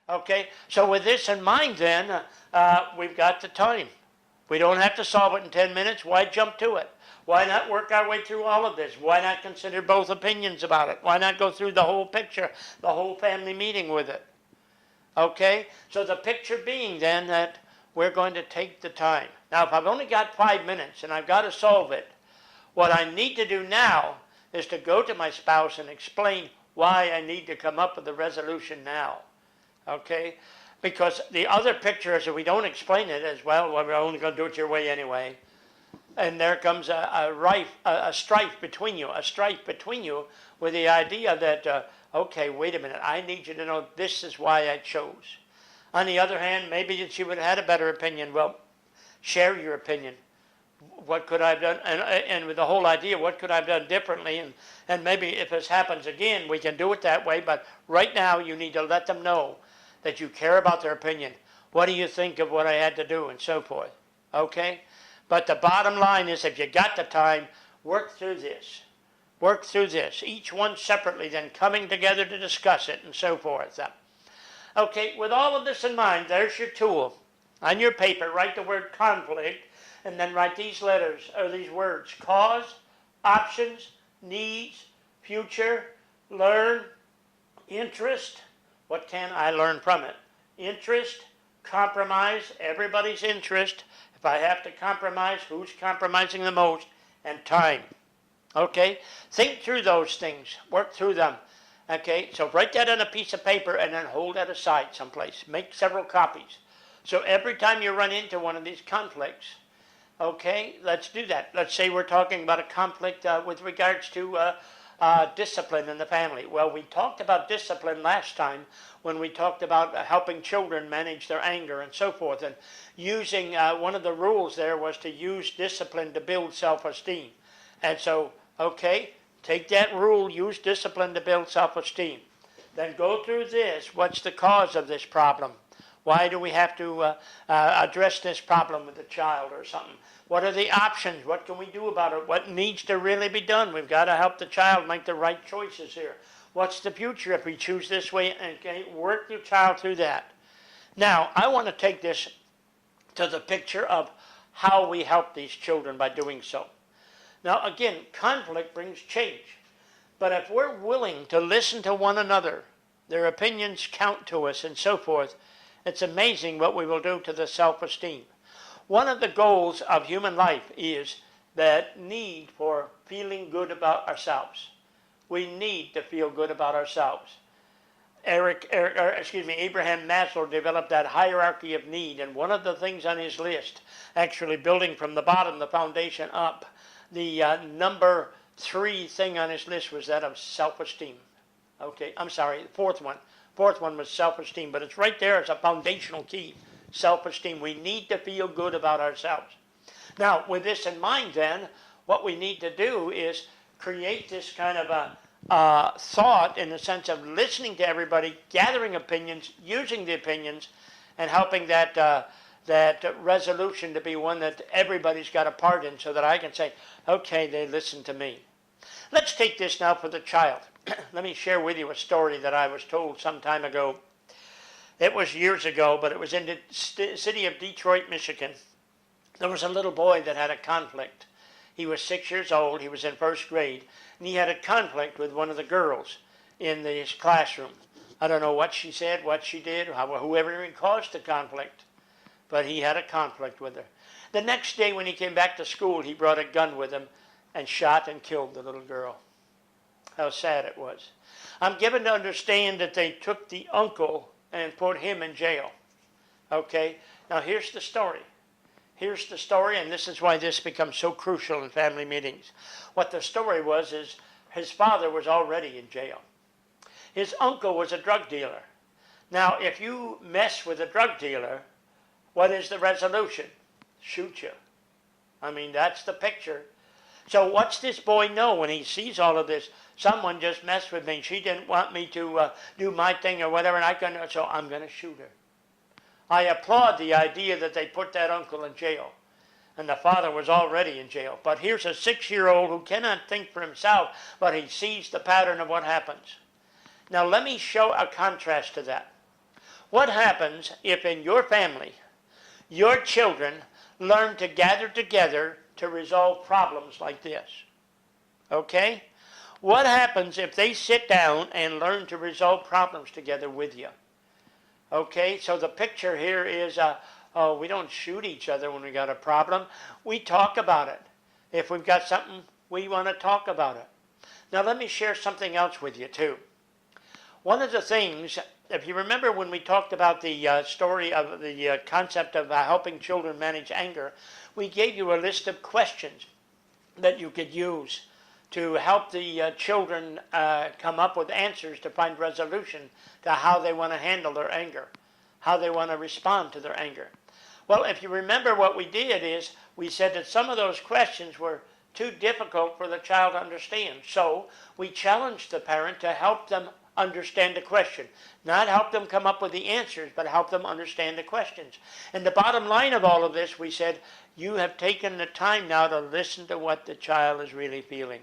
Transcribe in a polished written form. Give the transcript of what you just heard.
Okay, so with this in mind then, we've got the time. We don't have to solve it in 10 minutes. Why jump to it? Why not work our way through all of this? Why not consider both opinions about it? Why not go through the whole picture, the whole family meeting with it? Okay, so the picture being then that we're going to take the time. Now, if I've only got 5 minutes and I've got to solve it, what I need to do now is to go to my spouse and explain why I need to come up with a resolution now. Okay? Because the other picture is that we don't explain it as well, we're only going to do it your way anyway. And there comes a strife between you with the idea that, okay, wait a minute, I need you to know this is why I chose. On the other hand, maybe she would have had a better opinion. Well, share your opinion. What could I have done? And with the whole idea, what could I have done differently? And maybe if this happens again, we can do it that way. But right now, you need to let them know that you care about their opinion. What do you think of what I had to do and so forth? Okay? But the bottom line is if you got the time, work through this. Work through this. Each one separately, then coming together to discuss it and so forth. Okay, with all of this in mind, there's your tool. On your paper, write the word conflict and then write these letters or these words. Cause, options, needs, future, learn, interest. What can I learn from it? Interest, compromise, everybody's interest. If I have to compromise, who's compromising the most? And time. Okay? Think through those things. Work through them. Okay? So write that on a piece of paper and then hold that aside someplace. Make several copies. So every time you run into one of these conflicts, okay, let's do that. Let's say we're talking about a conflict with regards to discipline in the family. Well, we talked about discipline last time when we talked about helping children manage their anger and so forth. And using, one of the rules there was to use discipline to build self-esteem. And so, okay, take that rule, use discipline to build self-esteem. Then go through this. What's the cause of this problem? Why do we have to address this problem with the child or something? What are the options? What can we do about it? What needs to really be done? We've got to help the child make the right choices here. What's the future if we choose this way? And work your child through that. Now, I want to take this to the picture of how we help these children by doing so. Now, again, conflict brings change. But if we're willing to listen to one another, their opinions count to us and so forth, it's amazing what we will do to the self-esteem. One of the goals of human life is that need for feeling good about ourselves. We need to feel good about ourselves. Abraham Maslow developed that hierarchy of need, and one of the things on his list, actually building from the bottom, the foundation up, the number 3 thing on his list was that of self-esteem. Okay, I'm sorry, the fourth one. Fourth one was self-esteem, but it's right there as a foundational key. Self-esteem. We need to feel good about ourselves. Now, with this in mind then, what we need to do is create this kind of a thought in the sense of listening to everybody, gathering opinions, using the opinions, and helping that resolution to be one that everybody's got a part in so that I can say, okay, they listen to me. Let's take this now for the child. Let me share with you a story that I was told some time ago. It was years ago, but it was in the city of Detroit, Michigan. There was a little boy that had a conflict. He was 6 years old. He was in first grade. And he had a conflict with one of the girls in his classroom. I don't know what she said, what she did, whoever even caused the conflict. But he had a conflict with her. The next day when he came back to school, he brought a gun with him and shot and killed the little girl. How sad it was. I'm given to understand that they took the uncle and put him in jail. Okay? Now here's the story. Here's the story, and this is why this becomes so crucial in family meetings. What the story was is his father was already in jail. His uncle was a drug dealer. Now, if you mess with a drug dealer, what is the resolution? Shoot you. I mean, that's the picture. So what's this boy know when he sees all of this? Someone just messed with me. She didn't want me to do my thing or whatever, and so I'm going to shoot her. I applaud the idea that they put that uncle in jail. And the father was already in jail. But here's a 6-year-old who cannot think for himself, but he sees the pattern of what happens. Now let me show a contrast to that. What happens if in your family, your children learn to gather together to resolve problems like this? Okay? What happens if they sit down and learn to resolve problems together with you? Okay, so the picture here is, we don't shoot each other when we got a problem. We talk about it. If we've got something, we want to talk about it. Now let me share something else with you too. One of the things, if you remember when we talked about the story of the concept of helping children manage anger, we gave you a list of questions that you could use to help the children come up with answers to find resolution to how they want to handle their anger, how they want to respond to their anger. Well, if you remember, what we did is we said that some of those questions were too difficult for the child to understand. So we challenged the parent to help them understand the question. Not help them come up with the answers, but help them understand the questions. And the bottom line of all of this, we said, you have taken the time now to listen to what the child is really feeling.